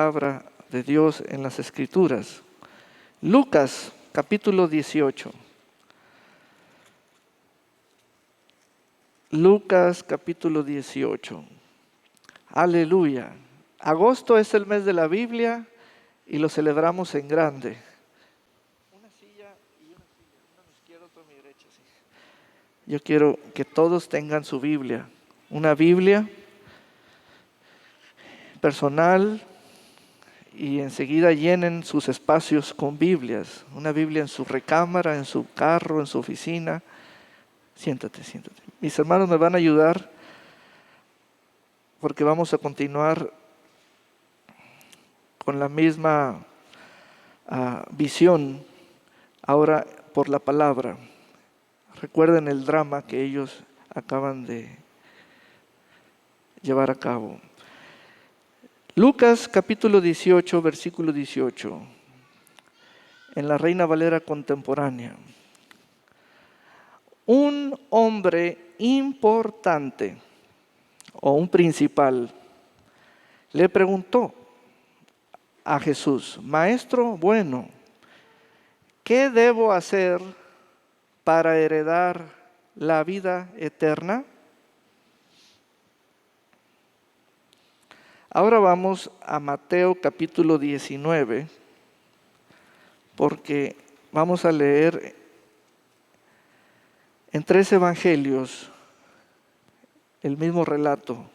Palabra de Dios en las Escrituras. Lucas, capítulo 18. Lucas, capítulo 18. Aleluya. Agosto es el mes de la Biblia y lo celebramos en grande. Una silla y una a mi izquierda, otra a mi derecha. Sí. Yo quiero que todos tengan su Biblia. Una Biblia personal, y enseguida llenen sus espacios con Biblias. Una Biblia en su recámara, en su carro, en su oficina. Siéntate. Mis hermanos me van a ayudar porque vamos a continuar con la misma visión, ahora por la palabra. Recuerden el drama que ellos acaban de llevar a cabo. Lucas capítulo 18, versículo 18, en la Reina Valera contemporánea. Un hombre importante o un principal le preguntó a Jesús: Maestro bueno, ¿qué debo hacer para heredar la vida eterna? Ahora vamos a Mateo capítulo 19, porque vamos a leer en 3 evangelios el mismo relato.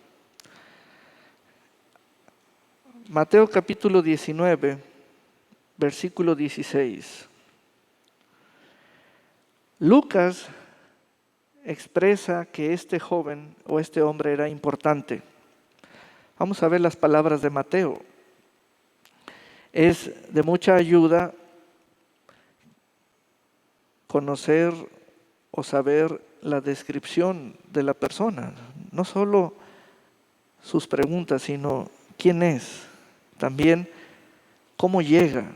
Mateo capítulo 19, versículo 16. Lucas expresa que este joven o este hombre era importante. Vamos a ver las palabras de Mateo. Es de mucha ayuda conocer o saber la descripción de la persona. No solo sus preguntas, sino quién es. También cómo llega.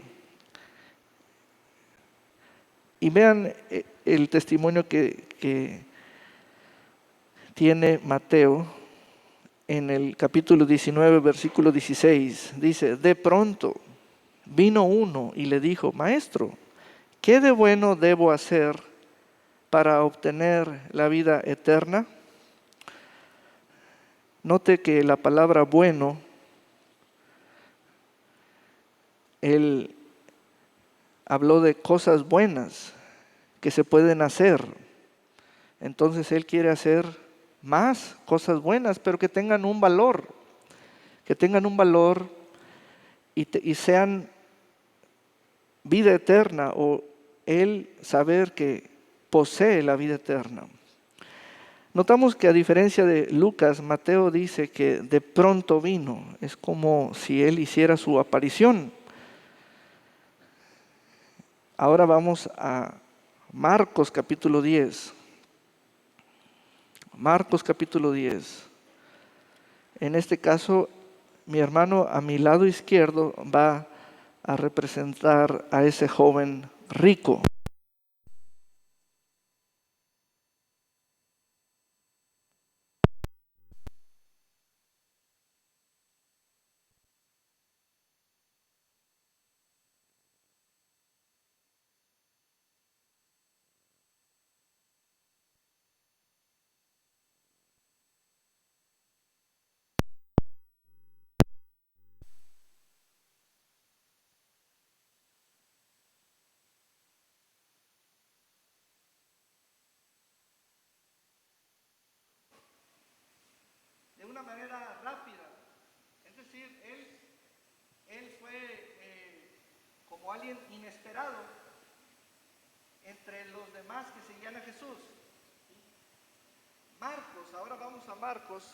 Y vean el testimonio que tiene Mateo en el capítulo 19, versículo 16. Dice: de pronto vino uno y le dijo: Maestro, ¿qué de bueno debo hacer para obtener la vida eterna? Note que la palabra bueno, él habló de cosas buenas que se pueden hacer. Entonces él quiere hacer más cosas buenas, pero que tengan un valor. Que tengan un valor y sean vida eterna, o él saber que posee la vida eterna. Notamos que a diferencia de Lucas, Mateo dice que de pronto vino. Es como si él hiciera su aparición. Ahora vamos a Marcos capítulo 10. Marcos capítulo 10. En este caso, mi hermano a mi lado izquierdo va a representar a ese joven rico. De una manera rápida. Es decir, él fue como alguien inesperado entre los demás que seguían a Jesús. Marcos, ahora vamos a Marcos.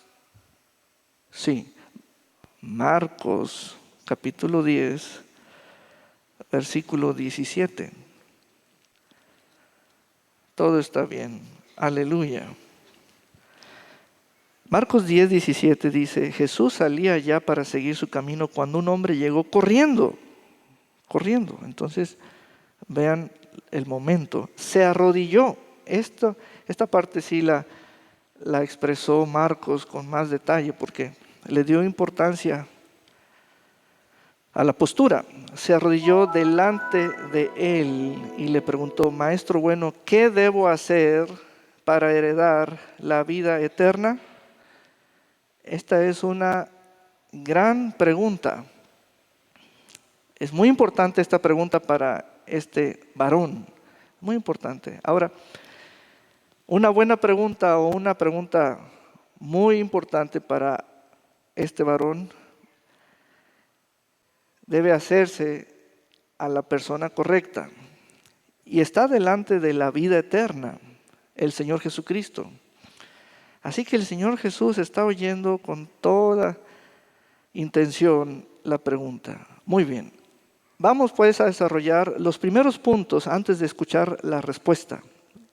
Sí, Marcos capítulo 10, versículo 17. Todo está bien, aleluya. Marcos 10, 17 dice: Jesús salía ya para seguir su camino cuando un hombre llegó corriendo. Entonces, vean el momento. Se arrodilló. Esta parte sí la expresó Marcos con más detalle porque le dio importancia a la postura. Se arrodilló delante de él y le preguntó: Maestro bueno, ¿qué debo hacer para heredar la vida eterna? Esta es una gran pregunta. Es muy importante esta pregunta para este varón. Muy importante. Ahora, una buena pregunta o una pregunta muy importante para este varón debe hacerse a la persona correcta. Y está delante de la vida eterna, el Señor Jesucristo. Así que el Señor Jesús está oyendo con toda intención la pregunta. Muy bien. Vamos pues a desarrollar los primeros puntos antes de escuchar la respuesta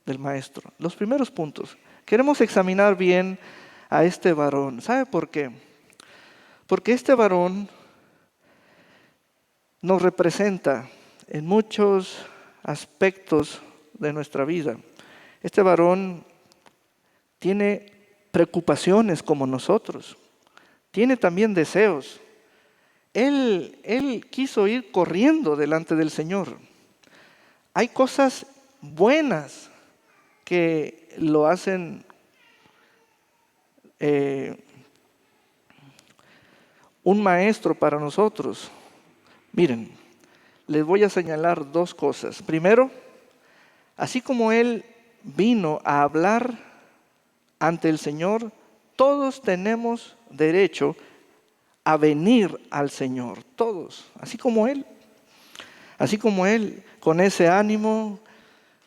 del maestro. Los primeros puntos. Queremos examinar bien a este varón. ¿Sabe por qué? Porque este varón nos representa en muchos aspectos de nuestra vida. Este varón tiene preocupaciones como nosotros. Tiene también deseos. Él quiso ir corriendo delante del Señor. Hay cosas buenas que lo hacen un maestro para nosotros. Miren, les voy a señalar dos cosas. Primero, así como él vino a hablar ante el Señor, todos tenemos derecho a venir al Señor, todos, así como Él, con ese ánimo,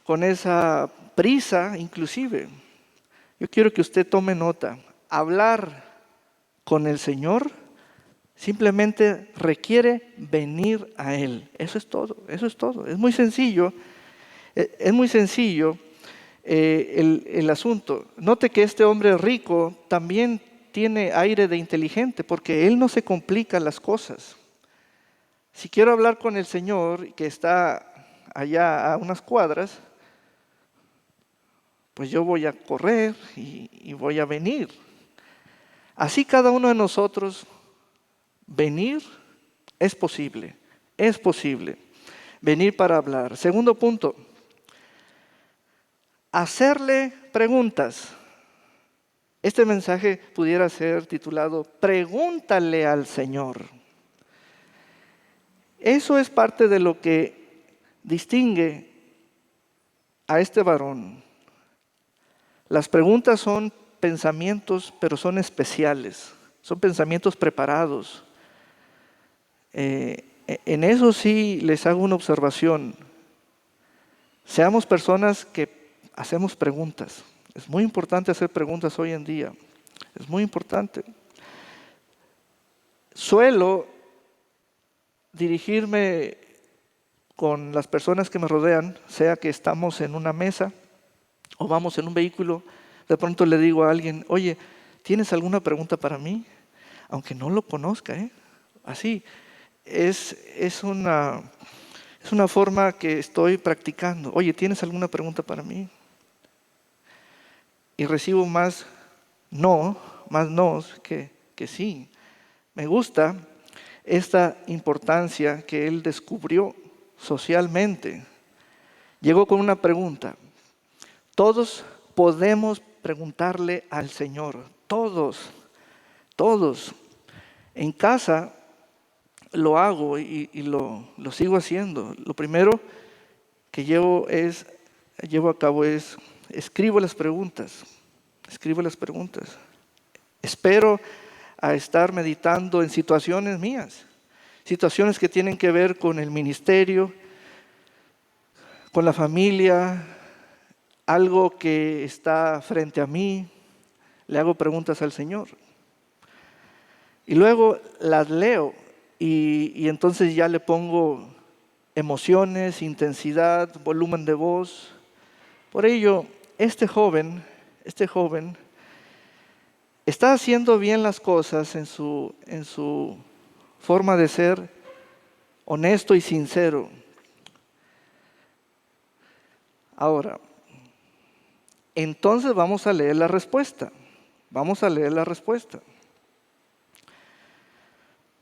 con esa prisa inclusive. Yo quiero que usted tome nota. Hablar con el Señor simplemente requiere venir a Él. Eso es todo, eso es todo. Es muy sencillo, el asunto. Note que este hombre rico también tiene aire de inteligente porque él no se complica las cosas. Si quiero hablar con el Señor que está allá a unas cuadras, pues yo voy a correr y voy a venir. Así cada uno de nosotros, venir es posible, venir para hablar. Segundo punto, hacerle preguntas. Este mensaje pudiera ser titulado Pregúntale al Señor. Eso es parte de lo que distingue a este varón. Las preguntas son pensamientos, pero son especiales. Son pensamientos preparados. En eso sí les hago una observación. Seamos personas que hacemos preguntas. Es muy importante hacer preguntas hoy en día. Es muy importante. Suelo dirigirme con las personas que me rodean, sea que estamos en una mesa o vamos en un vehículo, de pronto le digo a alguien: oye, ¿tienes alguna pregunta para mí? Aunque no lo conozca, Así, es una forma que estoy practicando. Oye, ¿tienes alguna pregunta para mí? Y recibo más nos que sí. Me gusta esta importancia que él descubrió socialmente. Llegó con una pregunta. Todos podemos preguntarle al Señor. Todos. En casa lo hago y lo sigo haciendo. Lo primero que llevo a cabo es escribo las preguntas. Espero a estar meditando en situaciones mías, situaciones que tienen que ver con el ministerio, con la familia, algo que está frente a mí. Le hago preguntas al Señor. Y luego las leo y entonces ya le pongo emociones, intensidad, volumen de voz. Por ello, este joven está haciendo bien las cosas en su forma de ser honesto y sincero. Ahora, entonces vamos a leer la respuesta.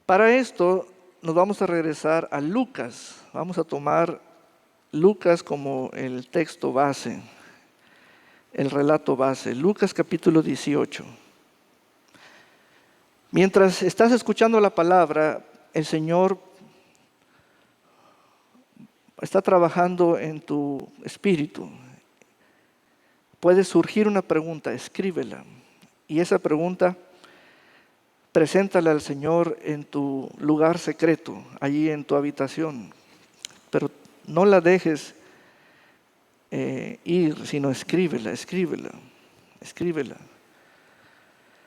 Para esto, nos vamos a regresar a Lucas. Vamos a tomar Lucas como el texto base, el relato base. Lucas capítulo 18. Mientras estás escuchando la palabra, el Señor está trabajando en tu espíritu. Puede surgir una pregunta, escríbela. Y esa pregunta, preséntala al Señor en tu lugar secreto, allí en tu habitación. Pero no la dejes ir, sino escríbela.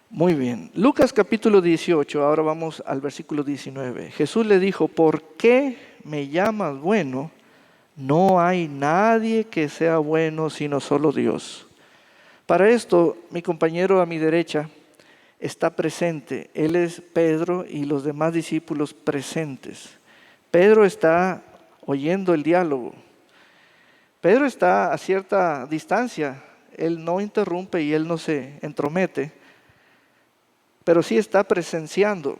Muy bien. Lucas capítulo 18, ahora vamos al versículo 19. Jesús le dijo, ¿por qué me llamas bueno? No hay nadie que sea bueno sino solo Dios. Para esto, mi compañero a mi derecha está presente. Él es Pedro y los demás discípulos presentes. Pedro está oyendo el diálogo. Pedro está a cierta distancia. Él no interrumpe y él no se entromete, pero sí está presenciando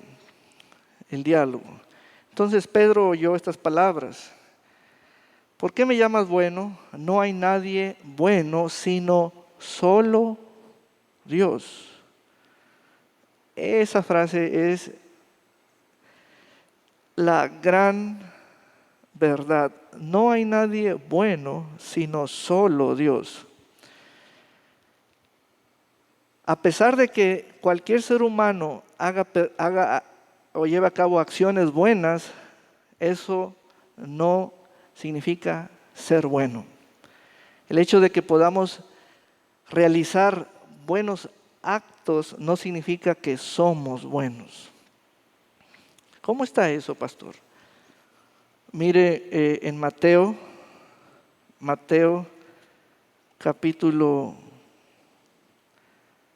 el diálogo. Entonces Pedro oyó estas palabras. ¿Por qué me llamas bueno? No hay nadie bueno sino solo Dios. Esa frase es la gran verdad. No hay nadie bueno sino solo Dios. A pesar de que cualquier ser humano haga o lleve a cabo acciones buenas, eso no significa ser bueno. El hecho de que podamos realizar buenos actos no significa que somos buenos. ¿Cómo está eso, pastor? Mire en Mateo capítulo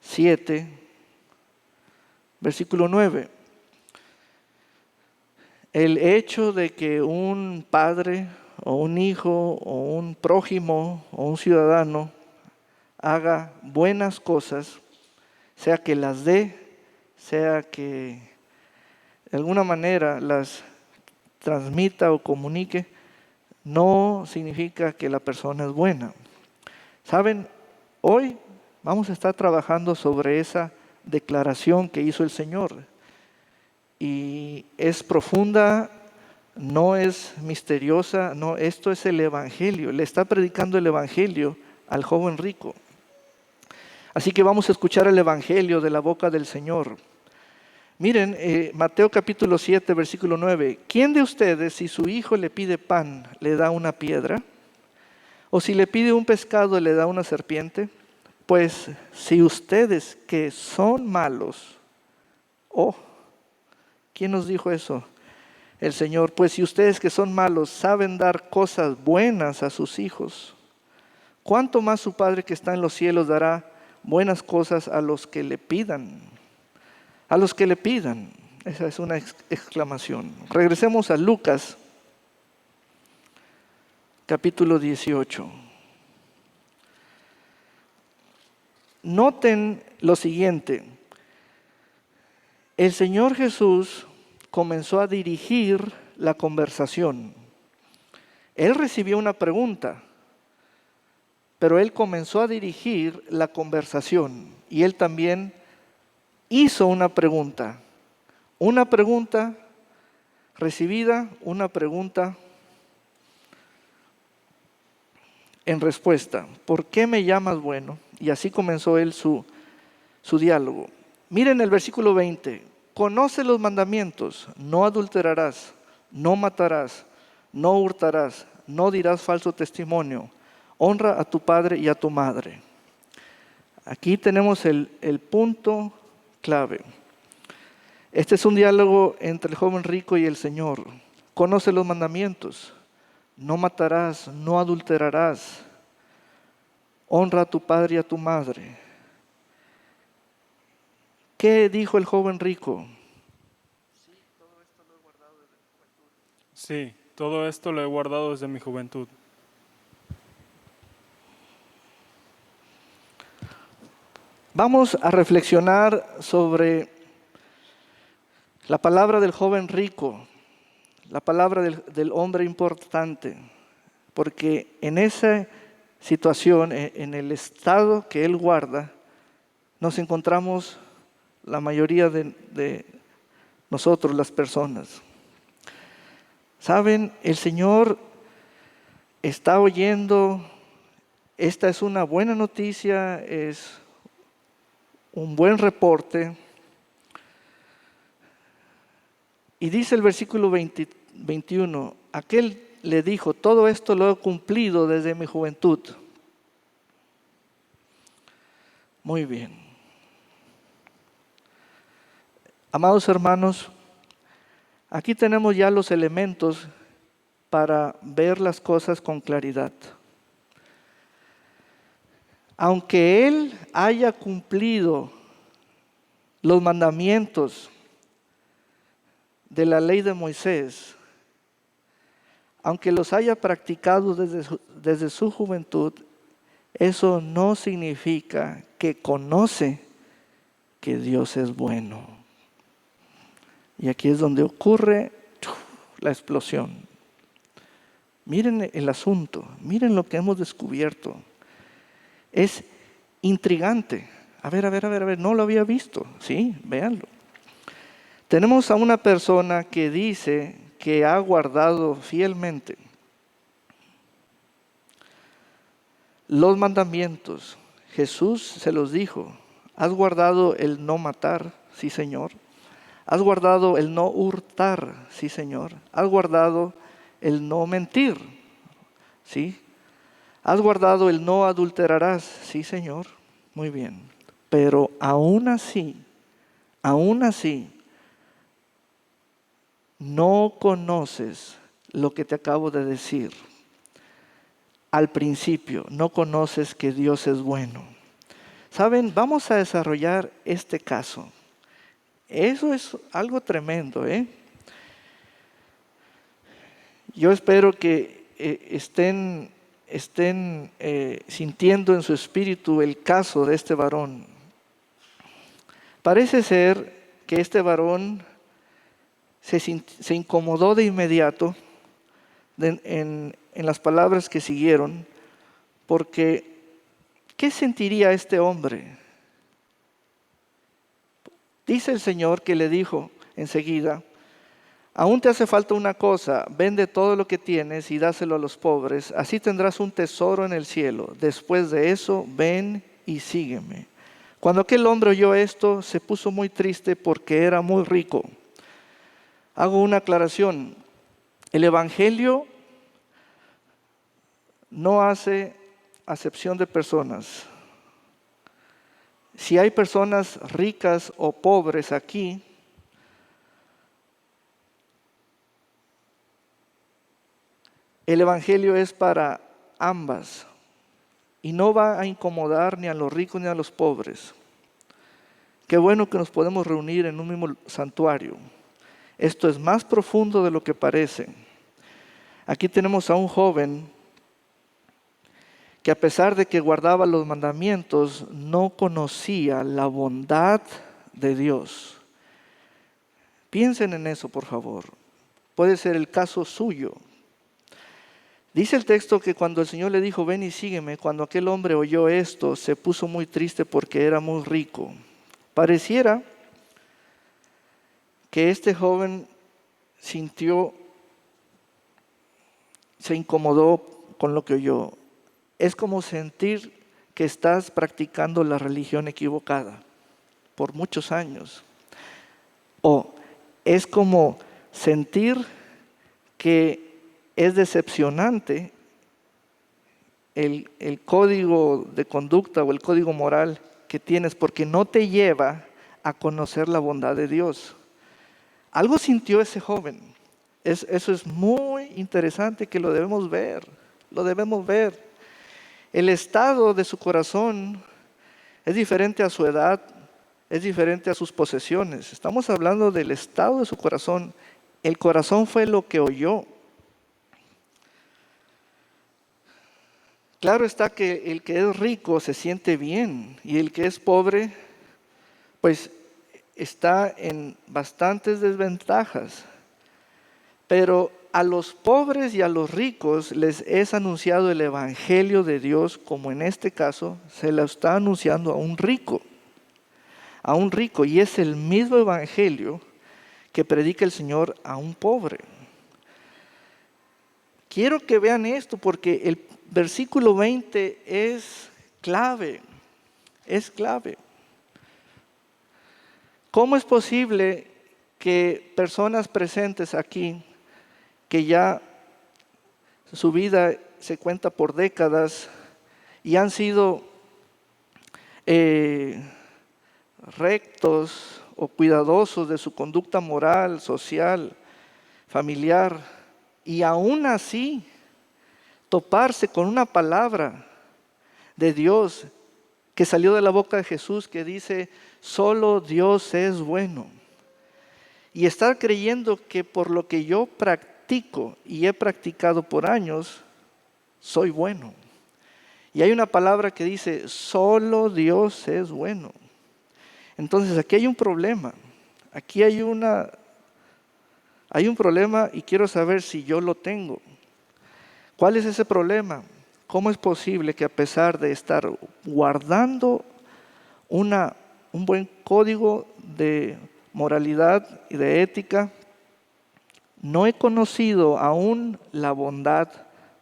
7, versículo 9. El hecho de que un padre o un hijo o un prójimo o un ciudadano haga buenas cosas, sea que las dé, sea que de alguna manera las transmita o comunique, no significa que la persona es buena. ¿Saben? Hoy vamos a estar trabajando sobre esa declaración que hizo el Señor. Y es profunda, no es misteriosa, no, esto es el Evangelio. Le está predicando el Evangelio al joven rico. Así que vamos a escuchar el Evangelio de la boca del Señor. Miren, Mateo capítulo 7, versículo 9. ¿Quién de ustedes, si su hijo le pide pan, le da una piedra? ¿O si le pide un pescado, le da una serpiente? Pues si ustedes que son malos, ¿quién nos dijo eso? El Señor. Pues si ustedes que son malos saben dar cosas buenas a sus hijos, ¿cuánto más su Padre que está en los cielos dará buenas cosas a los que le pidan? A los que le pidan. Esa es una exclamación. Regresemos a Lucas, capítulo 18. Noten lo siguiente. El Señor Jesús comenzó a dirigir la conversación. Él recibió una pregunta, pero Él comenzó a dirigir la conversación. Y Él también hizo una pregunta recibida, una pregunta en respuesta. ¿Por qué me llamas bueno? Y así comenzó él su diálogo. Miren el versículo 20. Conoce los mandamientos: no adulterarás, no matarás, no hurtarás, no dirás falso testimonio, honra a tu padre y a tu madre. Aquí tenemos el punto clave. Este es un diálogo entre el joven rico y el Señor. Conoce los mandamientos: no matarás, no adulterarás, honra a tu padre y a tu madre. ¿Qué dijo el joven rico? Sí, todo esto lo he guardado desde mi juventud. Vamos a reflexionar sobre la palabra del joven rico. la palabra del hombre importante, porque en esa situación, en el estado que él guarda, nos encontramos la mayoría de nosotros, las personas. Saben, el Señor está oyendo, esta es una buena noticia, es un buen reporte. Y dice el versículo 21, aquel le dijo, todo esto lo he cumplido desde mi juventud. Muy bien. Amados hermanos, aquí tenemos ya los elementos para ver las cosas con claridad. Aunque él haya cumplido los mandamientos de la ley de Moisés, aunque los haya practicado desde su juventud, eso no significa que conoce que Dios es bueno. Y aquí es donde ocurre la explosión. Miren el asunto, miren lo que hemos descubierto. Es intrigante. A ver, no lo había visto. Sí, véanlo. Tenemos a una persona que dice que ha guardado fielmente los mandamientos. Jesús se los dijo. ¿Has guardado el no matar? Sí, Señor. ¿Has guardado el no hurtar? Sí, Señor. ¿Has guardado el no mentir? Sí. ¿Has guardado el no adulterarás? Sí, Señor. Muy bien. Pero aún así, no conoces lo que te acabo de decir. Al principio, no conoces que Dios es bueno. Saben, vamos a desarrollar este caso. Eso es algo tremendo, ¿eh? Yo espero que estén sintiendo en su espíritu el caso de este varón. Parece ser que este varón se incomodó de inmediato en las palabras que siguieron, porque ¿qué sentiría este hombre? Dice el Señor que le dijo enseguida, aún te hace falta una cosa, vende todo lo que tienes y dáselo a los pobres, así tendrás un tesoro en el cielo. Después de eso, ven y sígueme. Cuando aquel hombre oyó esto, se puso muy triste porque era muy rico. Hago una aclaración. El Evangelio no hace acepción de personas. Si hay personas ricas o pobres aquí, el Evangelio es para ambas y no va a incomodar ni a los ricos ni a los pobres. Qué bueno que nos podemos reunir en un mismo santuario. Esto es más profundo de lo que parece. Aquí tenemos a un joven que a pesar de que guardaba los mandamientos, no conocía la bondad de Dios. Piensen en eso, por favor. Puede ser el caso suyo. Dice el texto que cuando el Señor le dijo, ven y sígueme, cuando aquel hombre oyó esto, se puso muy triste porque era muy rico. Pareciera que este joven se incomodó con lo que oyó. Es como sentir que estás practicando la religión equivocada por muchos años. O es como sentir que es decepcionante el código de conducta o el código moral que tienes porque no te lleva a conocer la bondad de Dios. Algo sintió ese joven. Eso es muy interesante que lo debemos ver. Lo debemos ver. El estado de su corazón es diferente a su edad, es diferente a sus posesiones. Estamos hablando del estado de su corazón. El corazón fue lo que oyó. Claro está que el que es rico se siente bien y el que es pobre, pues está en bastantes desventajas. Pero a los pobres y a los ricos les es anunciado el evangelio de Dios, como en este caso se lo está anunciando a un rico, y es el mismo evangelio que predica el Señor a un pobre. Quiero que vean esto porque el versículo 20 es clave, ¿Cómo es posible que personas presentes aquí, que ya su vida se cuenta por décadas y han sido rectos o cuidadosos de su conducta moral, social, familiar, y aún así toparse con una palabra de Dios que salió de la boca de Jesús que dice, solo Dios es bueno? Y estar creyendo que por lo que yo practico y he practicado por años, soy bueno. Y hay una palabra que dice, solo Dios es bueno. Entonces aquí hay un problema. Aquí hay un problema y quiero saber si yo lo tengo. ¿Cuál es ese problema? ¿Cómo es posible que a pesar de estar guardando un buen código de moralidad y de ética, no he conocido aún la bondad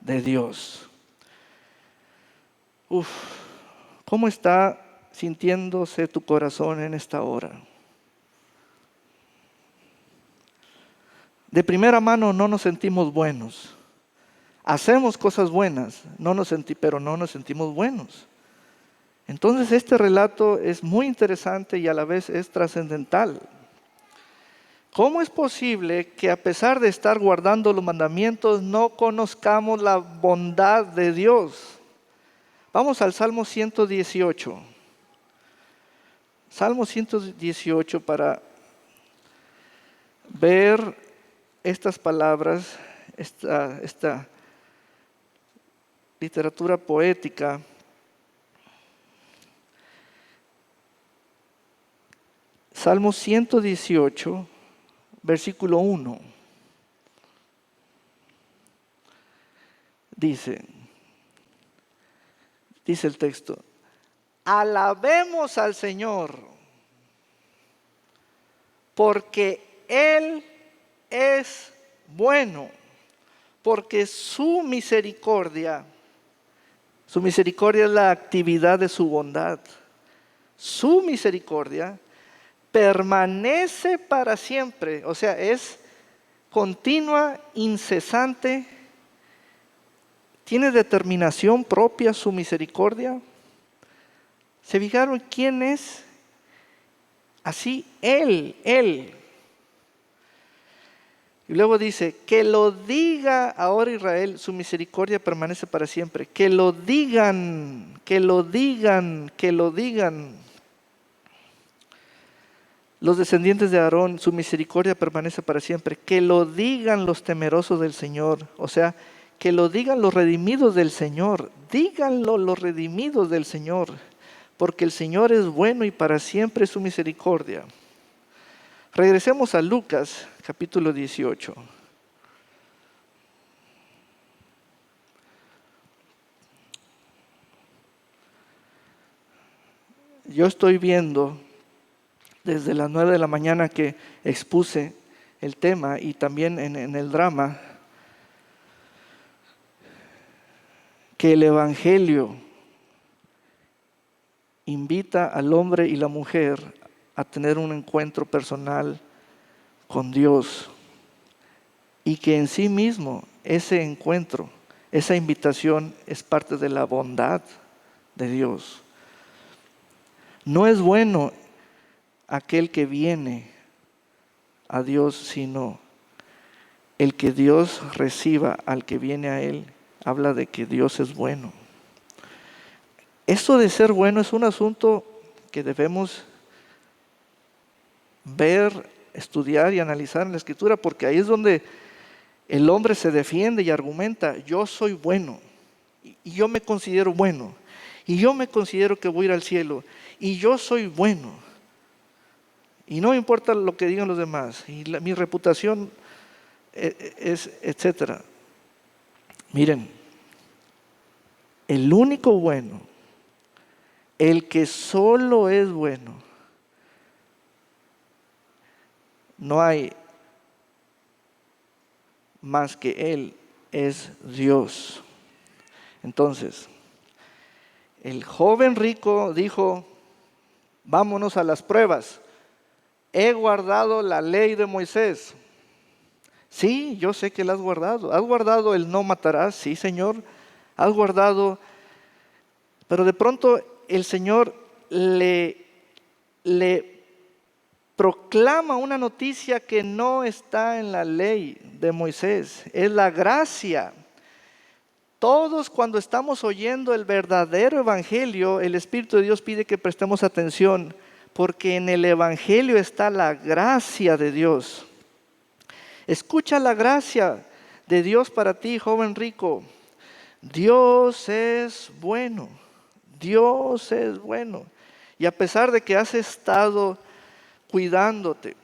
de Dios? ¿Cómo está sintiéndose tu corazón en esta hora? De primera mano no nos sentimos buenos. Hacemos cosas buenas, pero no nos sentimos buenos. Entonces este relato es muy interesante y a la vez es trascendental. ¿Cómo es posible que a pesar de estar guardando los mandamientos no conozcamos la bondad de Dios? Vamos al Salmo 118. Salmo 118 para ver estas palabras, esta literatura poética. Salmo 118, versículo 1. Dice el texto, alabemos al Señor, porque Él es bueno, porque su misericordia es la actividad de su bondad. Su misericordia permanece para siempre, o sea, es continua, incesante. ¿Tiene determinación propia su misericordia? ¿Se fijaron quién es? Así, Él. Y luego dice, que lo diga ahora Israel, su misericordia permanece para siempre. Que lo digan. Los descendientes de Aarón, su misericordia permanece para siempre. Que lo digan los temerosos del Señor. O sea, que lo digan los redimidos del Señor. Díganlo los redimidos del Señor. Porque el Señor es bueno y para siempre es su misericordia. Regresemos a Lucas, capítulo 18. Yo estoy viendo desde las 9 de la mañana que expuse el tema y también en el drama, que el Evangelio invita al hombre y la mujer a tener un encuentro personal con Dios y que en sí mismo ese encuentro, esa invitación es parte de la bondad de Dios. No es bueno aquel que viene a Dios, sino el que Dios reciba al que viene a Él. Habla de que Dios es bueno. Esto de ser bueno es un asunto que debemos ver, estudiar y analizar en la Escritura, porque ahí es donde el hombre se defiende y argumenta, yo soy bueno, y yo me considero bueno, y yo me considero que voy a ir al cielo, y yo soy bueno. Y no me importa lo que digan los demás. Y mi reputación etcétera. Miren, el único bueno, el que solo es bueno, no hay más que Él, es Dios. Entonces, el joven rico dijo, vámonos a las pruebas. He guardado la ley de Moisés. Sí, yo sé que la has guardado. ¿Has guardado el no matarás? Sí, Señor. Has guardado. Pero de pronto el Señor le proclama una noticia que no está en la ley de Moisés. Es la gracia. Todos cuando estamos oyendo el verdadero evangelio, el Espíritu de Dios pide que prestemos atención, porque en el evangelio está la gracia de Dios. Escucha la gracia de Dios para ti, joven rico. Dios es bueno. Dios es bueno. Y a pesar de que has estado cuidándote,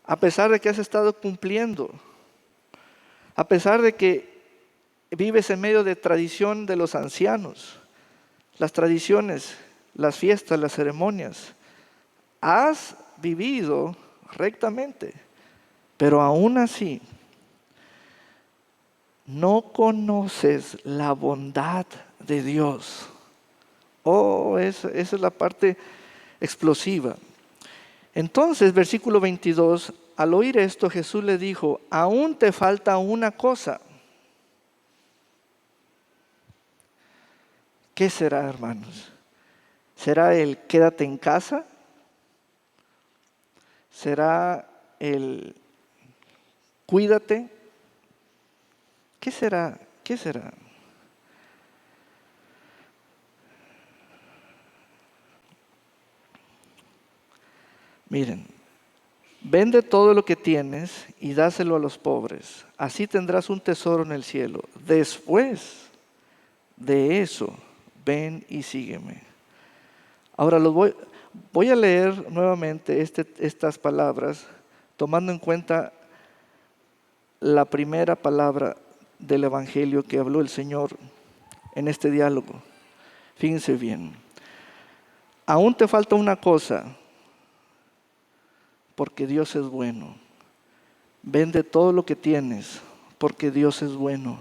a pesar de que has estado cumpliendo, a pesar de que vives en medio de tradición de los ancianos, las tradiciones, las fiestas, las ceremonias, has vivido rectamente, pero aún así no conoces la bondad de Dios. Oh, esa es la parte explosiva. Entonces, versículo 22, al oír esto, Jesús le dijo, aún te falta una cosa. ¿Qué será, hermanos? ¿Será el quédate en casa? ¿Será el cuídate? ¿Qué será? ¿Qué será? Miren, vende todo lo que tienes y dáselo a los pobres. Así tendrás un tesoro en el cielo. Después de eso, ven y sígueme. Ahora voy a leer nuevamente estas palabras, tomando en cuenta la primera palabra del Evangelio que habló el Señor en este diálogo. Fíjense bien. Aún te falta una cosa, porque Dios es bueno. Vende todo lo que tienes, porque Dios es bueno.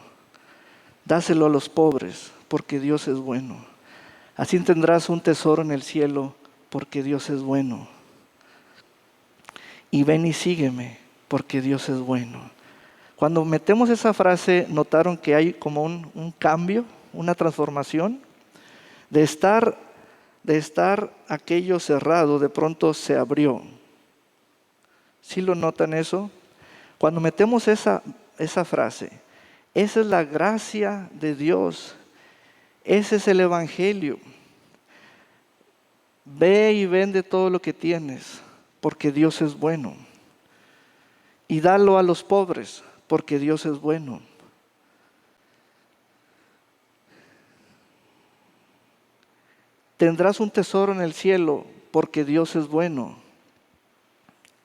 Dáselo a los pobres, porque Dios es bueno. Así tendrás un tesoro en el cielo, porque Dios es bueno. Y ven y sígueme, porque Dios es bueno. Cuando metemos esa frase, notaron que hay como un cambio, una transformación. De estar aquello cerrado, de pronto se abrió. ¿Sí lo notan eso? Cuando metemos esa frase, esa es la gracia de Dios. Ese es el Evangelio. Ve y vende todo lo que tienes, porque Dios es bueno. Y dalo a los pobres, porque Dios es bueno. Tendrás un tesoro en el cielo, porque Dios es bueno.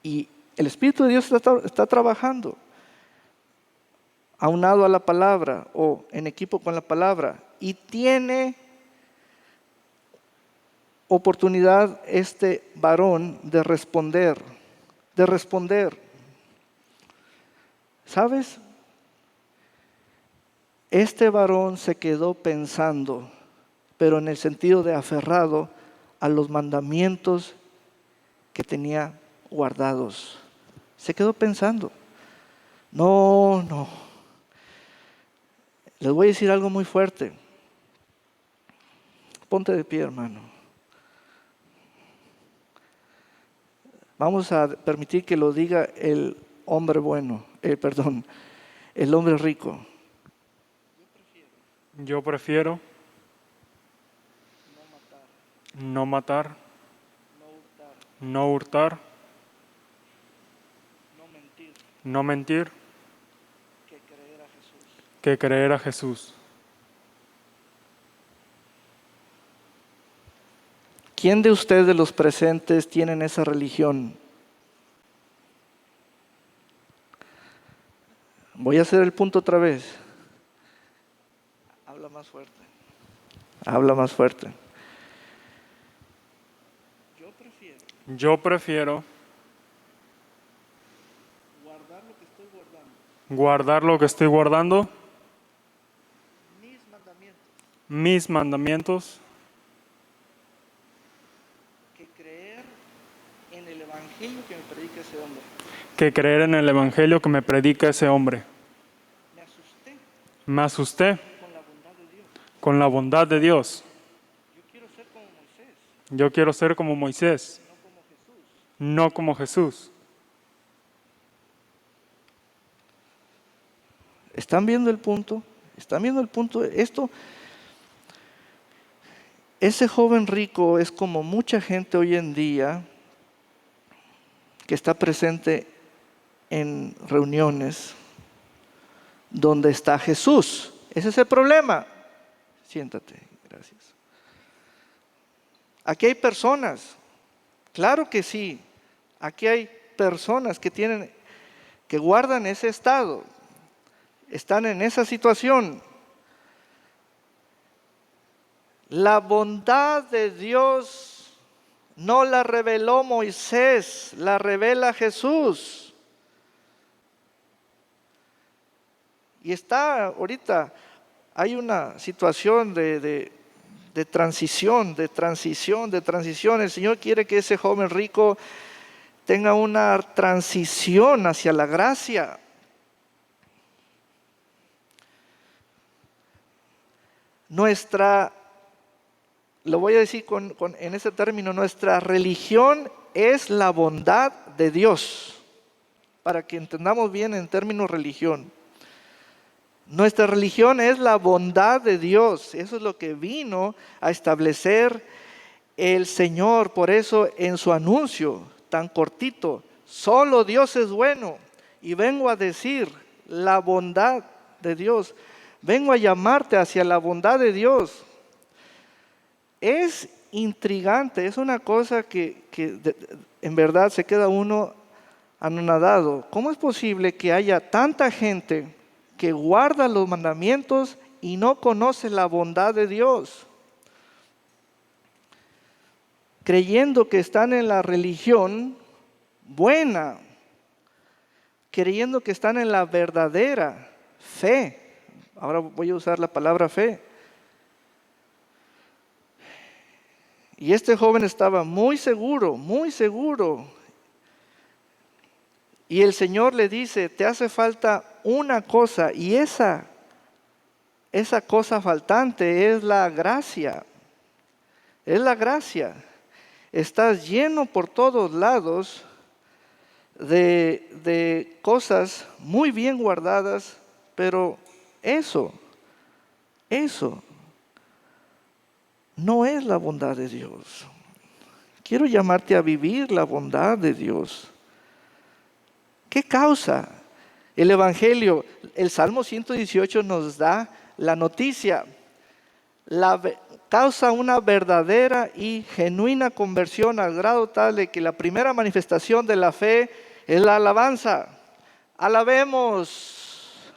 Y el Espíritu de Dios está trabajando, aunado a la palabra o en equipo con la palabra. Y tiene oportunidad este varón de responder. ¿Sabes? Este varón se quedó pensando, pero en el sentido de aferrado a los mandamientos que tenía guardados. Se quedó pensando. No. Les voy a decir algo muy fuerte. Ponte de pie, hermano. Vamos a permitir que lo diga el hombre bueno, el hombre rico. Yo prefiero no matar, no hurtar, no mentir, que creer a Jesús. ¿Quién de ustedes, de los presentes, tienen esa religión? Voy a hacer el punto otra vez. Habla más fuerte. Habla más fuerte. Yo prefiero guardar lo que estoy guardando, mis mandamientos, Que creer en el evangelio que me predica ese hombre. que creer en el evangelio que me predica ese hombre. Me asusté Me asusté con la bondad de Dios. con la bondad de Dios. Yo quiero ser como Moisés, Yo quiero ser como Moisés, no como Jesús. no como Jesús. ¿Están viendo el punto? ¿Están viendo el punto? Ese joven rico es como mucha gente hoy en día que está presente en reuniones donde está Jesús. Ese es el problema. Siéntate, gracias. Aquí hay personas, claro que sí. Aquí hay personas que guardan ese estado, están en esa situación. La bondad de Dios no la reveló Moisés, la revela Jesús. Y ahorita, hay una situación de transición. El Señor quiere que ese joven rico tenga una transición hacia la gracia. Lo voy a decir en ese término, nuestra religión es la bondad de Dios. Para que entendamos bien en términos religión. Nuestra religión es la bondad de Dios. Eso es lo que vino a establecer el Señor. Por eso en su anuncio tan cortito, solo Dios es bueno. Y vengo a decir la bondad de Dios. Vengo a llamarte hacia la bondad de Dios. Es intrigante, es una cosa que en verdad se queda uno anonadado. ¿Cómo es posible que haya tanta gente que guarda los mandamientos y no conoce la bondad de Dios? Creyendo que están en la religión buena, creyendo que están en la verdadera fe. Ahora voy a usar la palabra fe. Y este joven estaba muy seguro, muy seguro. Y el Señor le dice, te hace falta una cosa, y esa cosa faltante es la gracia. Es la gracia. Estás lleno por todos lados de cosas muy bien guardadas, pero eso no es la bondad de Dios. Quiero llamarte a vivir la bondad de Dios. ¿Qué causa? El Evangelio, el Salmo 118 nos da la noticia. Causa una verdadera y genuina conversión al grado tal de que la primera manifestación de la fe es la alabanza.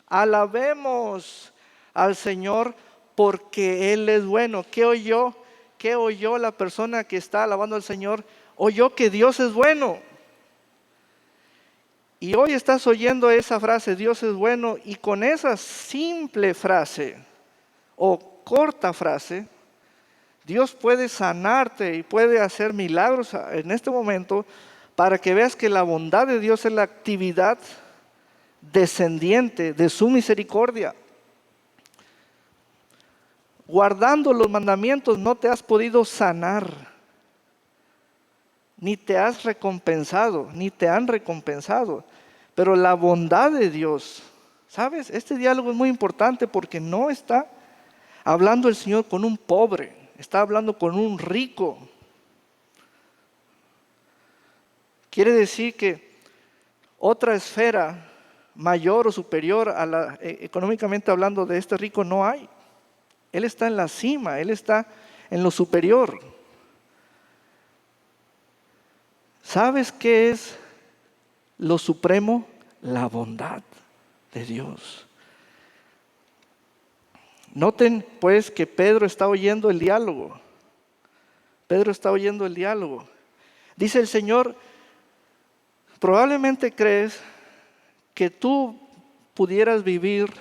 Alabemos al Señor porque Él es bueno. ¿Qué oyó? ¿Qué oyó la persona que está alabando al Señor? Oyó que Dios es bueno. Y hoy estás oyendo esa frase, Dios es bueno, y con esa simple frase o corta frase, Dios puede sanarte y puede hacer milagros en este momento para que veas que la bondad de Dios es la actividad descendiente de su misericordia. Guardando los mandamientos no te has podido sanar, ni te has recompensado, ni te han recompensado. Pero la bondad de Dios, ¿sabes? Este diálogo es muy importante porque no está hablando el Señor con un pobre, está hablando con un rico. Quiere decir que otra esfera mayor o superior a económicamente hablando de este rico no hay. Él está en la cima, Él está en lo superior. ¿Sabes qué es lo supremo? La bondad. de Dios. Noten pues que Pedro está oyendo el diálogo. Pedro está oyendo el diálogo. Dice el Señor, probablemente crees que tú pudieras vivir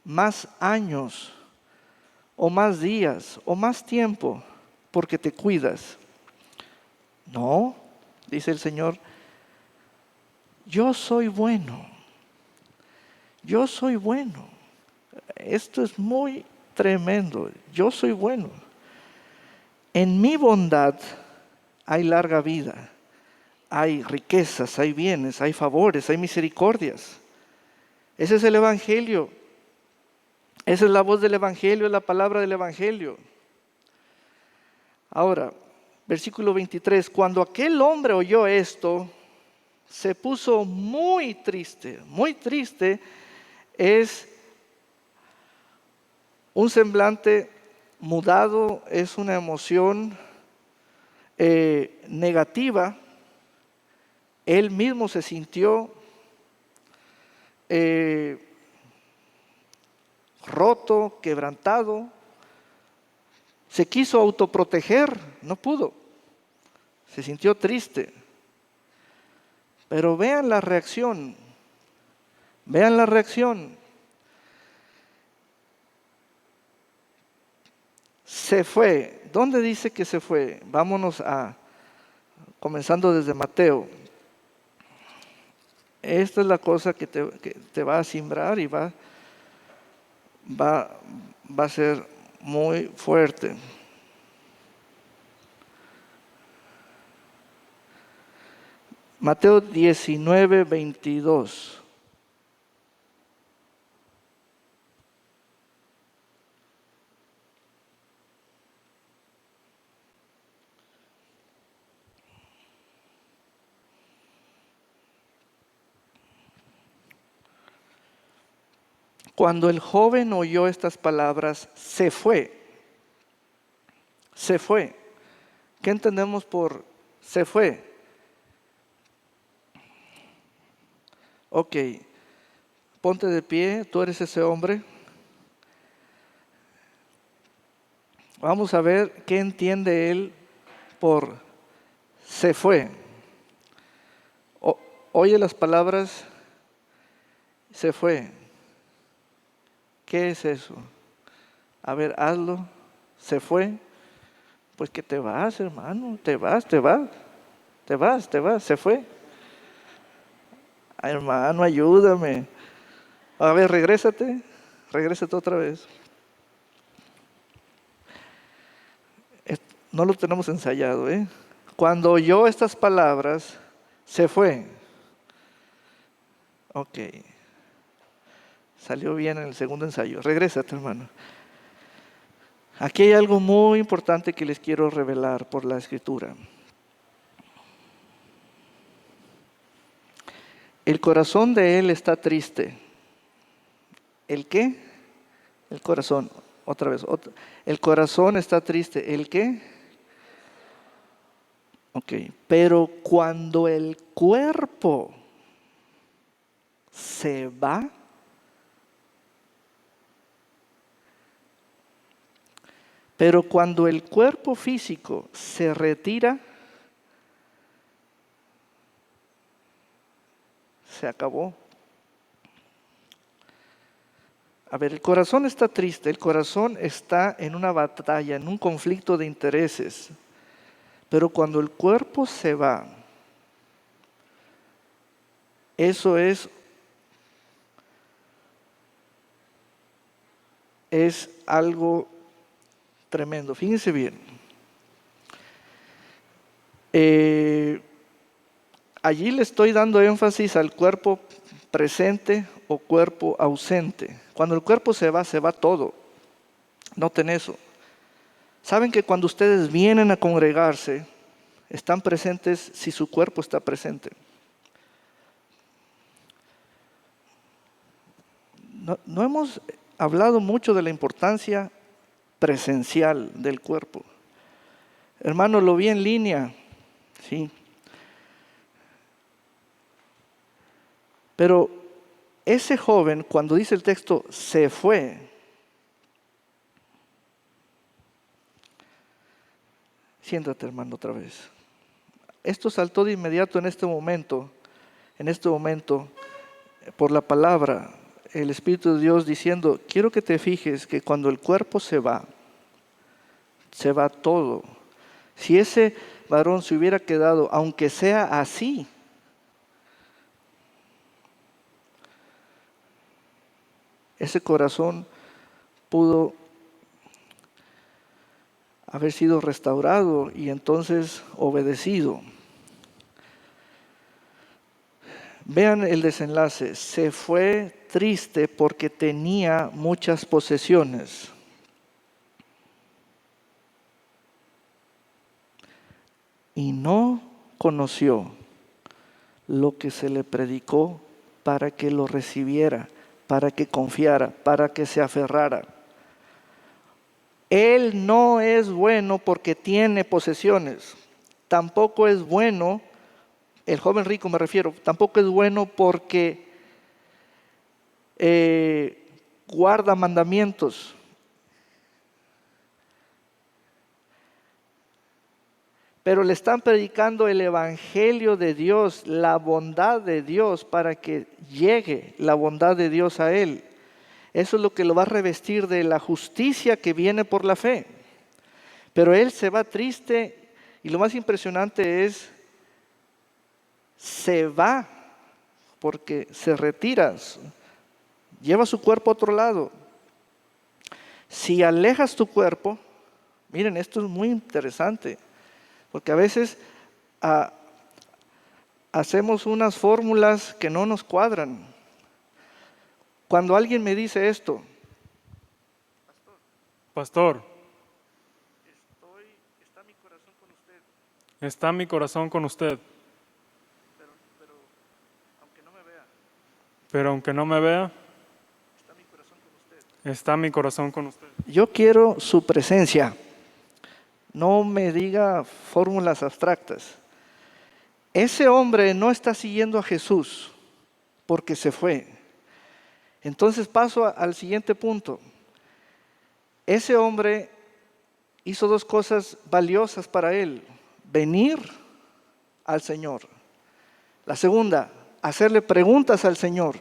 más años o más días o más tiempo porque te cuidas. No, dice el Señor, yo soy bueno. Yo soy bueno. Esto es muy tremendo. Yo soy bueno. En mi bondad hay larga vida, hay riquezas, hay bienes, hay favores, hay misericordias. Ese es el Evangelio. Esa es la voz del Evangelio, es la palabra del Evangelio. Ahora, versículo 23. Cuando aquel hombre oyó esto, se puso muy triste. Muy triste es un semblante mudado, es una emoción negativa. Él mismo se sintió roto, quebrantado. Se quiso autoproteger, no pudo. Se sintió triste. Pero vean la reacción. Vean la reacción. Se fue. ¿Dónde dice que se fue? Vámonos comenzando desde Mateo. Esta es la cosa que te va a simbrar y va a ser muy fuerte. Mateo 19, 22. Cuando el joven oyó estas palabras, se fue. Se fue. ¿Qué entendemos por se fue? Ok, ponte de pie, tú eres ese hombre. Vamos a ver qué entiende él por se fue. Oye las palabras, se fue. ¿Qué es eso? A ver, hazlo. Se fue. Pues que te vas, hermano. Te vas. Se fue. Ay, hermano, ayúdame. A ver, regrésate otra vez. No lo tenemos ensayado, ¿eh? Cuando oyó estas palabras, se fue. Ok. Salió bien en el segundo ensayo. Regrésate, hermano. Aquí hay algo muy importante que les quiero revelar por la Escritura. El corazón de él está triste. ¿El qué? El corazón. Otra vez. El corazón está triste. ¿El qué? Ok. Pero cuando el cuerpo se va, pero cuando el cuerpo físico se retira, se acabó. A ver, el corazón está triste, el corazón está en una batalla, en un conflicto de intereses. Pero cuando el cuerpo se va, eso es algo tremendo. Fíjense bien. Allí le estoy dando énfasis al cuerpo presente o cuerpo ausente. Cuando el cuerpo se va todo. Noten eso. Saben que cuando ustedes vienen a congregarse, están presentes si su cuerpo está presente. No hemos hablado mucho de la importancia presencial del cuerpo. Hermano, lo vi en línea, sí. Pero ese joven, cuando dice el texto, se fue, siéntate, hermano, otra vez. Esto saltó de inmediato en este momento, por la palabra, el Espíritu de Dios diciendo, quiero que te fijes que cuando el cuerpo se va todo. Si ese varón se hubiera quedado, aunque sea así, ese corazón pudo haber sido restaurado y entonces obedecido. Vean el desenlace. Se fue triste porque tenía muchas posesiones. Y no conoció lo que se le predicó para que lo recibiera, para que confiara, para que se aferrara. Él no es bueno porque tiene posesiones. Tampoco es bueno, el joven rico me refiero, tampoco es bueno porque guarda mandamientos. Pero le están predicando el evangelio de Dios, la bondad de Dios, para que llegue la bondad de Dios a él. Eso es lo que lo va a revestir de la justicia que viene por la fe. Pero él se va triste y lo más impresionante es, se va porque se retira, lleva su cuerpo a otro lado. Si alejas tu cuerpo, miren, esto es muy interesante. Porque a veces hacemos unas fórmulas que no nos cuadran. Cuando alguien me dice esto, Pastor, está mi corazón con usted, está mi corazón con usted, pero aunque no me vea, pero aunque no me vea, está mi corazón con usted. está mi corazón con usted. Yo quiero su presencia. No me diga fórmulas abstractas. Ese hombre no está siguiendo a Jesús porque se fue. Entonces paso al siguiente punto. Ese hombre hizo dos cosas valiosas para él. Venir al Señor. La segunda, hacerle preguntas al Señor.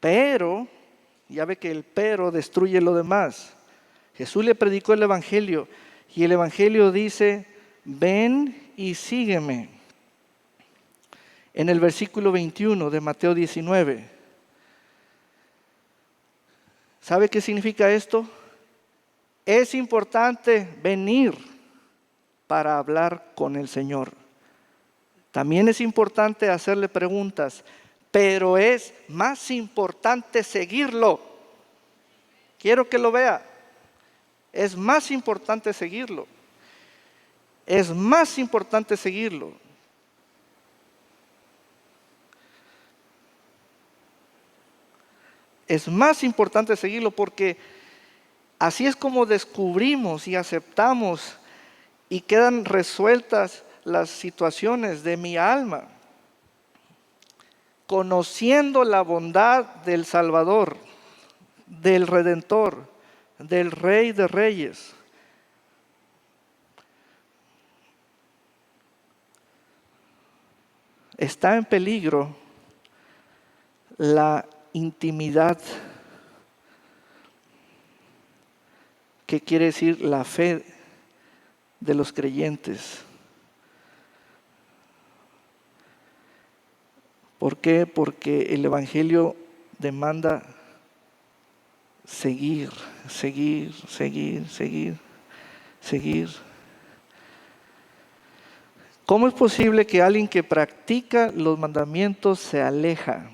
Pero, ya ve que el pero destruye lo demás. Jesús le predicó el Evangelio y el Evangelio dice, ven y sígueme. En el versículo 21 de Mateo 19. ¿Sabe qué significa esto? Es importante venir para hablar con el Señor. También es importante hacerle preguntas, pero es más importante seguirlo. Quiero que lo vea. Es más importante seguirlo. Es más importante seguirlo. Es más importante seguirlo porque así es como descubrimos y aceptamos y quedan resueltas las situaciones de mi alma. Conociendo la bondad del Salvador, del Redentor, del Rey de Reyes. Está en peligro la intimidad, que quiere decir la fe de los creyentes. ¿Por qué? Porque el Evangelio demanda seguir. ¿Cómo es posible que alguien que practica los mandamientos se aleja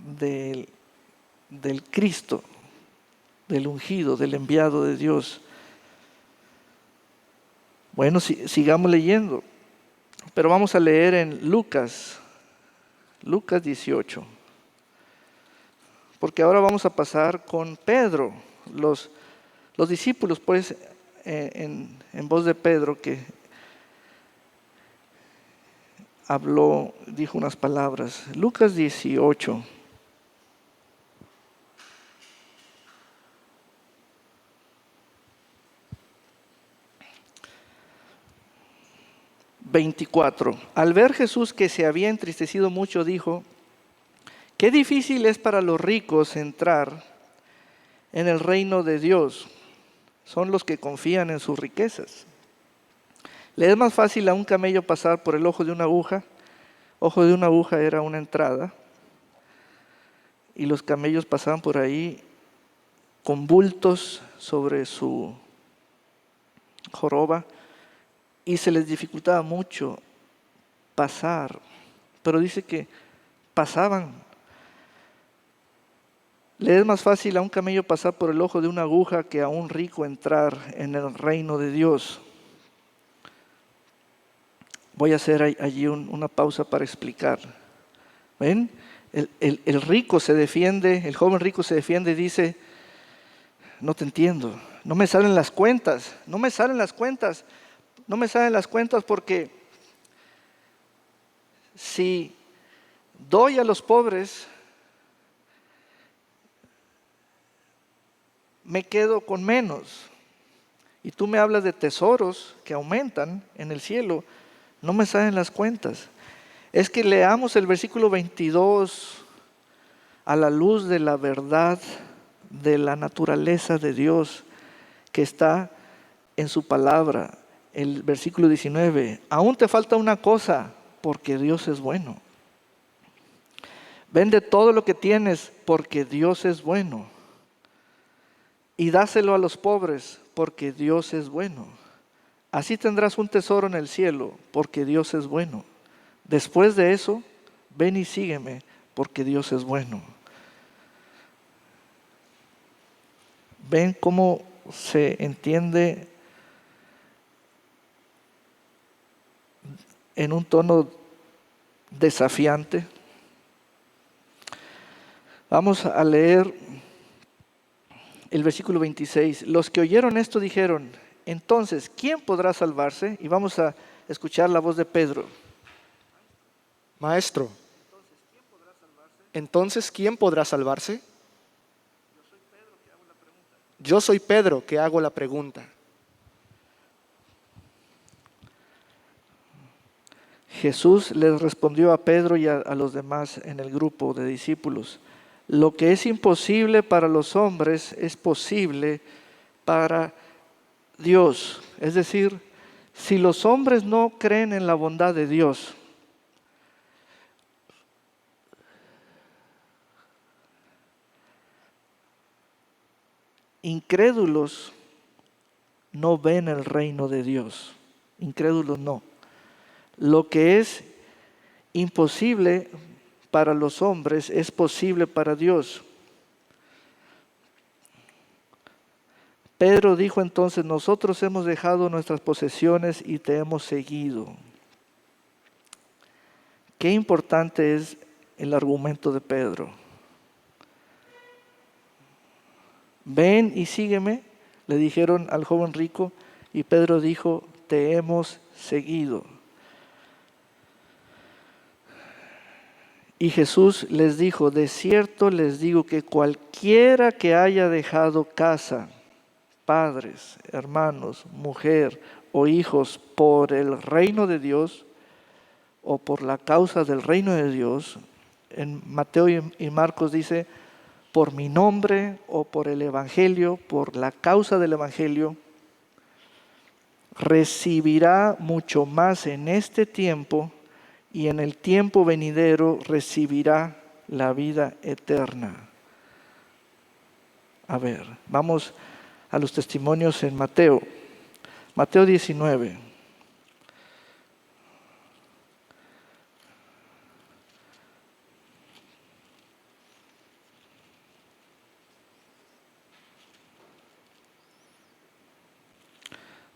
del Cristo, del ungido, del enviado de Dios? Bueno, sigamos leyendo, pero vamos a leer en Lucas 18, porque ahora vamos a pasar con Pedro, los discípulos, pues, en voz de Pedro, que dijo unas palabras. Lucas 18. 24. Al ver Jesús que se había entristecido mucho, dijo: qué difícil es para los ricos entrar en el reino de Dios. Son los que confían en sus riquezas. Le es más fácil a un camello pasar por el ojo de una aguja. Ojo de una aguja era una entrada, y los camellos pasaban por ahí con bultos sobre su joroba, y se les dificultaba mucho pasar. Pero dice que pasaban. Le es más fácil a un camello pasar por el ojo de una aguja que a un rico entrar en el reino de Dios. Voy a hacer allí una pausa para explicar. ¿Ven? El rico se defiende, el joven rico se defiende y dice: no te entiendo, no me salen las cuentas, no me salen las cuentas porque si doy a los pobres, me quedo con menos. Y tú me hablas de tesoros que aumentan en el cielo, no me salen las cuentas. Es que leamos el versículo 22 a la luz de la verdad de la naturaleza de Dios que está en su palabra. El versículo 19, aún te falta una cosa, porque Dios es bueno. Vende todo lo que tienes, porque Dios es bueno. Y dáselo a los pobres, porque Dios es bueno. Así tendrás un tesoro en el cielo, porque Dios es bueno. Después de eso, ven y sígueme, porque Dios es bueno. ¿Ven cómo se entiende en un tono desafiante? Vamos a leer el versículo 26. Los que oyeron esto dijeron: entonces, ¿quién podrá salvarse? Y vamos a escuchar la voz de Pedro. Maestro, entonces, ¿quién podrá salvarse? Yo soy Pedro que hago la pregunta. Jesús les respondió a Pedro y a los demás en el grupo de discípulos: lo que es imposible para los hombres es posible para Dios. Es decir, si los hombres no creen en la bondad de Dios, incrédulos no ven el reino de Dios. Incrédulos no. Lo que es imposible para los hombres es posible para Dios. Pedro dijo entonces: nosotros hemos dejado nuestras posesiones y te hemos seguido. Qué importante es el argumento de Pedro. Ven y sígueme, le dijeron al joven rico, y Pedro dijo: te hemos seguido. Y Jesús les dijo: de cierto les digo que cualquiera que haya dejado casa, padres, hermanos, mujer o hijos por el reino de Dios o por la causa del reino de Dios, en Mateo y Marcos dice: por mi nombre o por el evangelio, por la causa del evangelio, recibirá mucho más en este tiempo, y en el tiempo venidero recibirá la vida eterna. A ver, vamos a los testimonios en Mateo. Mateo 19.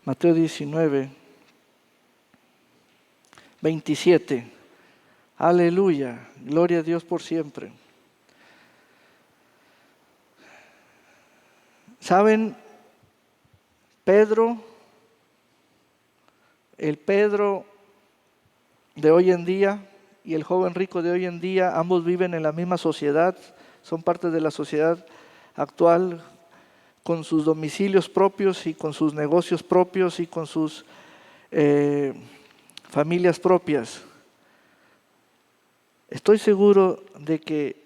Mateo 19, 27. Aleluya, gloria a Dios por siempre. ¿Saben? Pedro de hoy en día y el joven rico de hoy en día, ambos viven en la misma sociedad, son parte de la sociedad actual, con sus domicilios propios y con sus negocios propios y con sus familias propias. Estoy seguro de que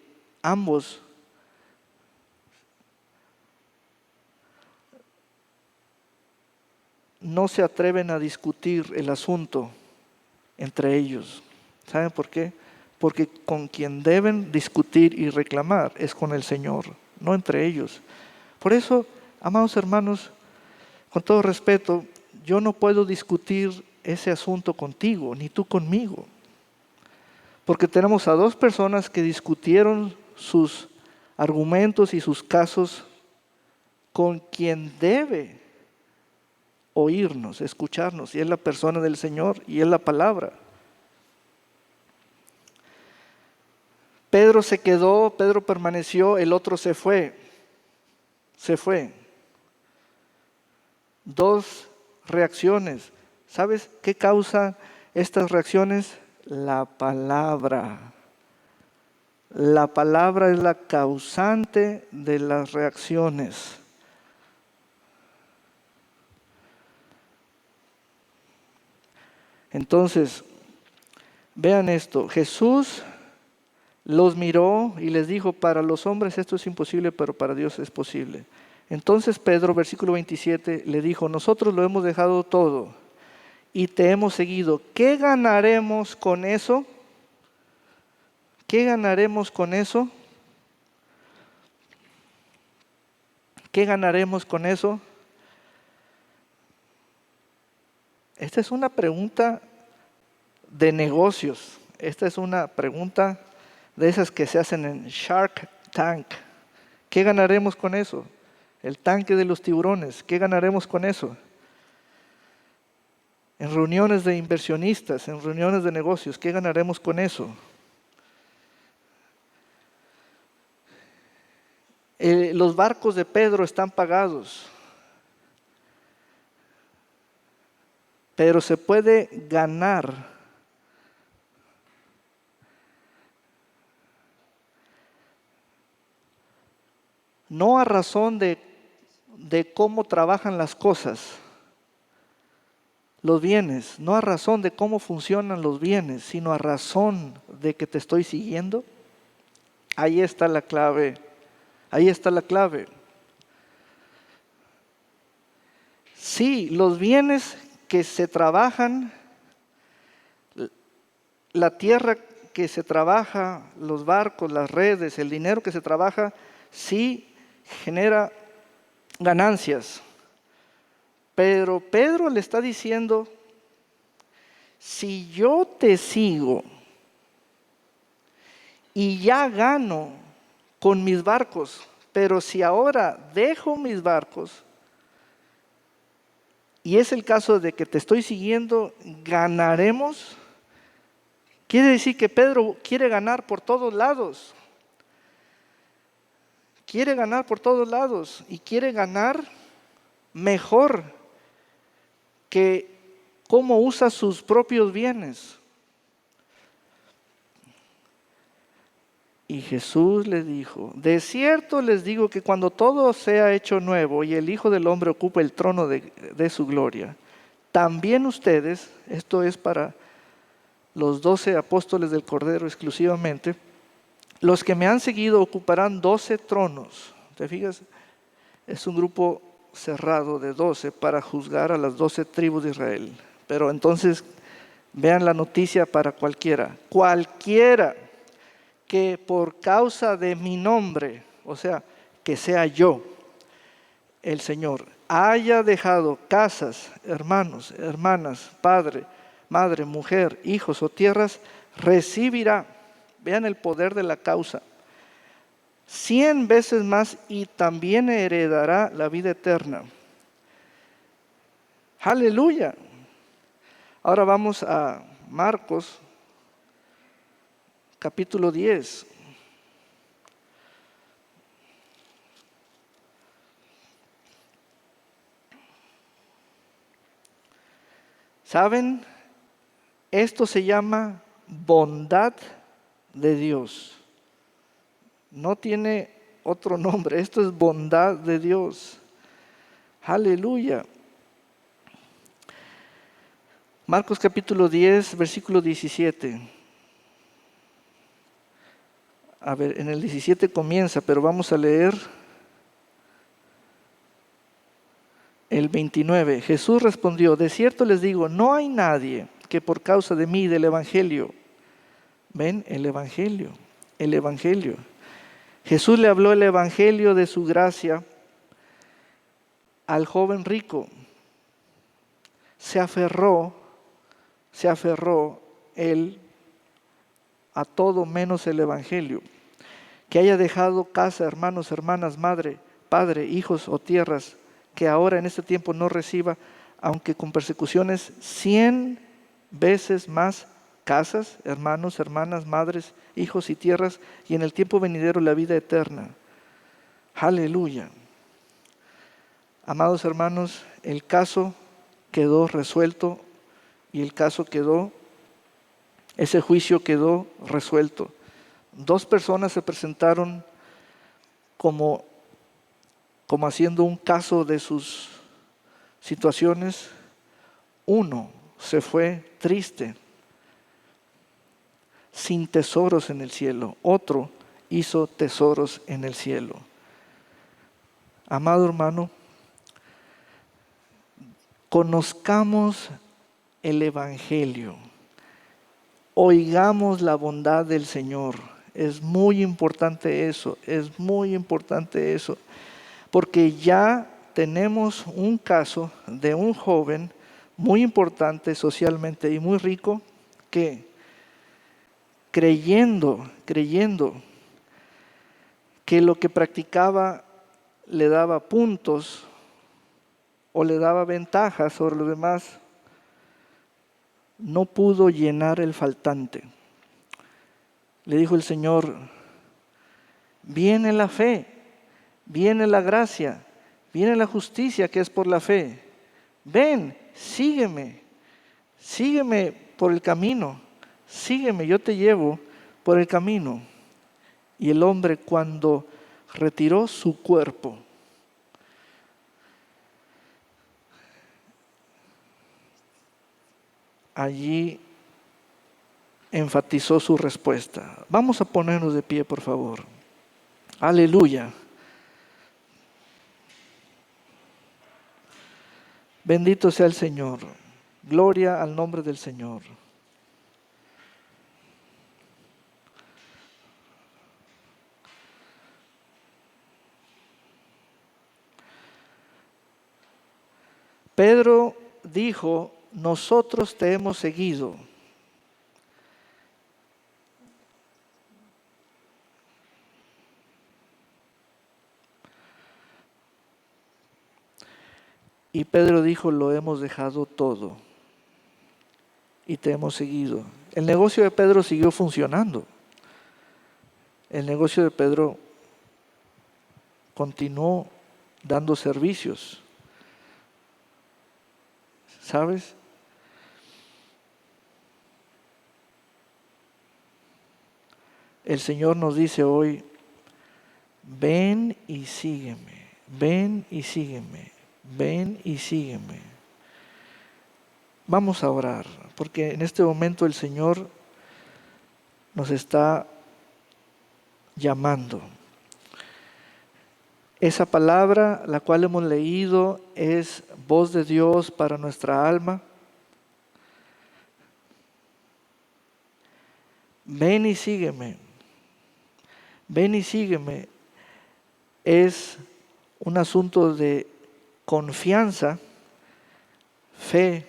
ambos no se atreven a discutir el asunto entre ellos. ¿Saben por qué? Porque con quien deben discutir y reclamar es con el Señor, no entre ellos. Por eso, amados hermanos, con todo respeto, yo no puedo discutir ese asunto contigo, ni tú conmigo. Porque tenemos a dos personas que discutieron sus argumentos y sus casos con quien debe oírnos, escucharnos, y es la persona del Señor y es la palabra. Pedro se quedó, Pedro permaneció, el otro se fue. Se fue. Dos reacciones. ¿Sabes qué causa estas reacciones? La palabra. La palabra es la causante de las reacciones. Entonces, vean esto. Jesús los miró y les dijo, para los hombres esto es imposible, pero para Dios es posible. Entonces Pedro, versículo 27, le dijo, nosotros lo hemos dejado todo y te hemos seguido. ¿Qué ganaremos con eso? ¿Qué ganaremos con eso? ¿Qué ganaremos con eso? Esta es una pregunta de negocios. Esta es una pregunta de esas que se hacen en Shark Tank. ¿Qué ganaremos con eso? El tanque de los tiburones. ¿Qué ganaremos con eso? En reuniones de inversionistas, en reuniones de negocios, ¿qué ganaremos con eso? Los barcos de Pedro están pagados, pero se puede ganar. No a razón de cómo trabajan las cosas, los bienes, no a razón de cómo funcionan los bienes, sino a razón de que te estoy siguiendo. Ahí está la clave. Ahí está la clave. Sí, los bienes que se trabajan, la tierra que se trabaja, los barcos, las redes, el dinero que se trabaja, sí genera ganancias. Pero Pedro le está diciendo, si yo te sigo y ya gano con mis barcos, pero si ahora dejo mis barcos, y es el caso de que te estoy siguiendo, ganaremos. Quiere decir que Pedro quiere ganar por todos lados. Quiere ganar por todos lados y quiere ganar mejor que cómo usa sus propios bienes. Y Jesús le dijo, de cierto les digo que cuando todo sea hecho nuevo y el Hijo del Hombre ocupe el trono de su gloria, también ustedes, esto es para los 12 apóstoles del Cordero exclusivamente, los que me han seguido ocuparán 12 tronos. ¿Te fijas? Es un grupo cerrado de 12 para juzgar a las 12 tribus de Israel. Pero entonces vean la noticia para cualquiera. Cualquiera que por causa de mi nombre, o sea, que sea yo, el Señor, haya dejado casas, hermanos, hermanas, padre, madre, mujer, hijos o tierras, recibirá, vean el poder de la causa, 100 veces más y también heredará la vida eterna. Aleluya. Ahora vamos a Marcos, capítulo 10. ¿Saben? Esto se llama bondad de Dios. No tiene otro nombre. Esto es bondad de Dios. Aleluya. Marcos capítulo 10, versículo 17. A ver, en el 17 comienza, pero vamos a leer el 29. Jesús respondió: de cierto les digo, no hay nadie que por causa de mí, del Evangelio. ¿Ven? El Evangelio. El Evangelio. Jesús le habló el Evangelio de su gracia al joven rico. Se aferró él a todo menos el Evangelio. Que haya dejado casa, hermanos, hermanas, madre, padre, hijos o tierras, que ahora en este tiempo no reciba, aunque con persecuciones 100 veces más casas, hermanos, hermanas, madres, hijos y tierras, y en el tiempo venidero la vida eterna. Aleluya. Amados hermanos, el caso quedó resuelto y ese juicio quedó resuelto. 2 personas se presentaron como haciendo un caso de sus situaciones. Uno se fue triste, sin tesoros en el cielo. Otro hizo tesoros en el cielo. Amado hermano, conozcamos el Evangelio. Oigamos la bondad del Señor. Es muy importante eso, porque ya tenemos un caso de un joven muy importante socialmente y muy rico que creyendo que lo que practicaba le daba puntos o le daba ventajas sobre los demás, no pudo llenar el faltante. Le dijo el Señor: viene la fe, viene la gracia, viene la justicia que es por la fe. Ven, sígueme por el camino, sígueme, yo te llevo por el camino. Y el hombre, cuando retiró su cuerpo, allí enfatizó su respuesta. Vamos a ponernos de pie, por favor. Aleluya. Bendito sea el Señor. Gloria al nombre del Señor. Pedro dijo: nosotros te hemos seguido. Y Pedro dijo: lo hemos dejado todo y te hemos seguido. El negocio de Pedro siguió funcionando. El negocio de Pedro continuó dando servicios. ¿Sabes? El Señor nos dice hoy: ven y sígueme, ven y sígueme, ven y sígueme. Vamos a orar, porque en este momento el Señor nos está llamando. Esa palabra, la cual hemos leído, es voz de Dios para nuestra alma. Ven y sígueme. Ven y sígueme. Es un asunto de confianza, fe,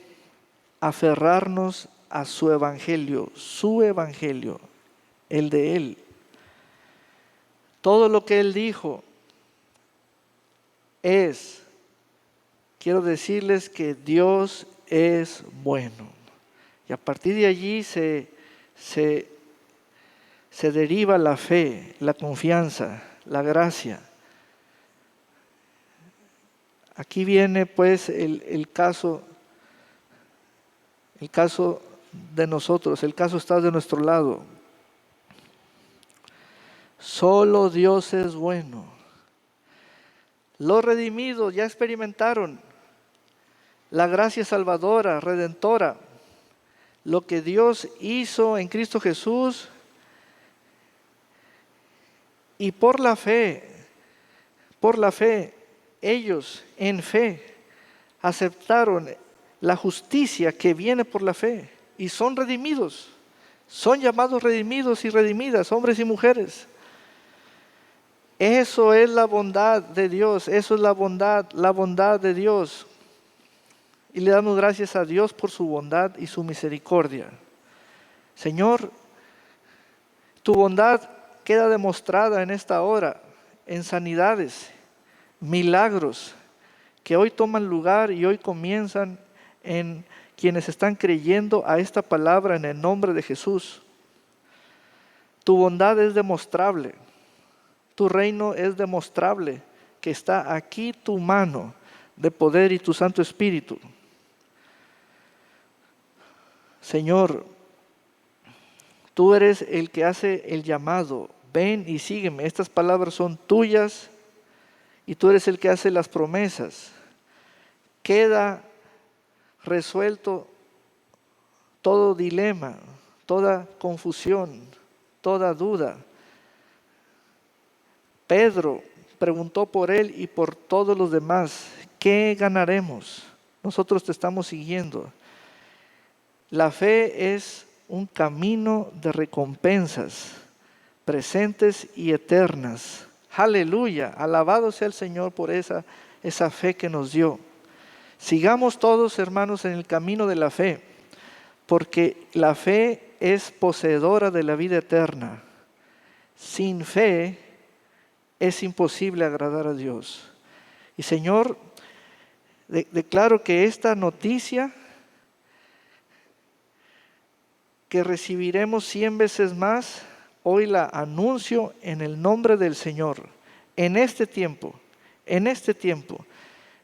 aferrarnos a su evangelio, el de Él. Todo lo que Él dijo quiero decirles que Dios es bueno. Y a partir de allí se deriva la fe, la confianza, la gracia. Aquí viene pues el caso de nosotros, el caso está de nuestro lado. Solo Dios es bueno. Los redimidos ya experimentaron la gracia salvadora, redentora, lo que Dios hizo en Cristo Jesús, y por la fe, ellos en fe aceptaron la justicia que viene por la fe y son redimidos, son llamados redimidos y redimidas, hombres y mujeres. Eso es la bondad de Dios, eso es la bondad de Dios. Y le damos gracias a Dios por su bondad y su misericordia. Señor, tu bondad queda demostrada en esta hora, en sanidades, milagros, que hoy toman lugar y hoy comienzan en quienes están creyendo a esta palabra en el nombre de Jesús. Tu bondad es demostrable, tu reino es demostrable, que está aquí tu mano de poder y tu Santo Espíritu. Señor, tú eres el que hace el llamado, ven y sígueme. Estas palabras son tuyas y tú eres el que hace las promesas. Queda resuelto todo dilema, toda confusión, toda duda. Pedro preguntó por él y por todos los demás, ¿qué ganaremos? Nosotros te estamos siguiendo. La fe es un camino de recompensas presentes y eternas. Aleluya, alabado sea el Señor por esa fe que nos dio. Sigamos todos, hermanos, en el camino de la fe, porque la fe es poseedora de la vida eterna. Sin fe es imposible agradar a Dios. Y Señor, declaro que esta noticia que recibiremos 100 veces más, hoy la anuncio en el nombre del Señor, en este tiempo,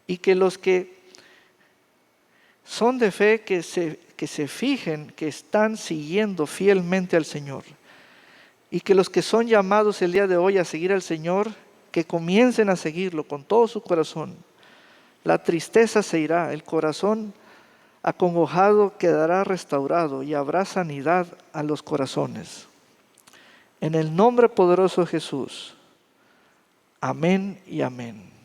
y que los que son de fe, que se fijen que están siguiendo fielmente al Señor, y que los que son llamados el día de hoy a seguir al Señor, que comiencen a seguirlo con todo su corazón. La tristeza se irá, el corazón acongojado quedará restaurado y habrá sanidad a los corazones. En el nombre poderoso de Jesús. Amén y amén.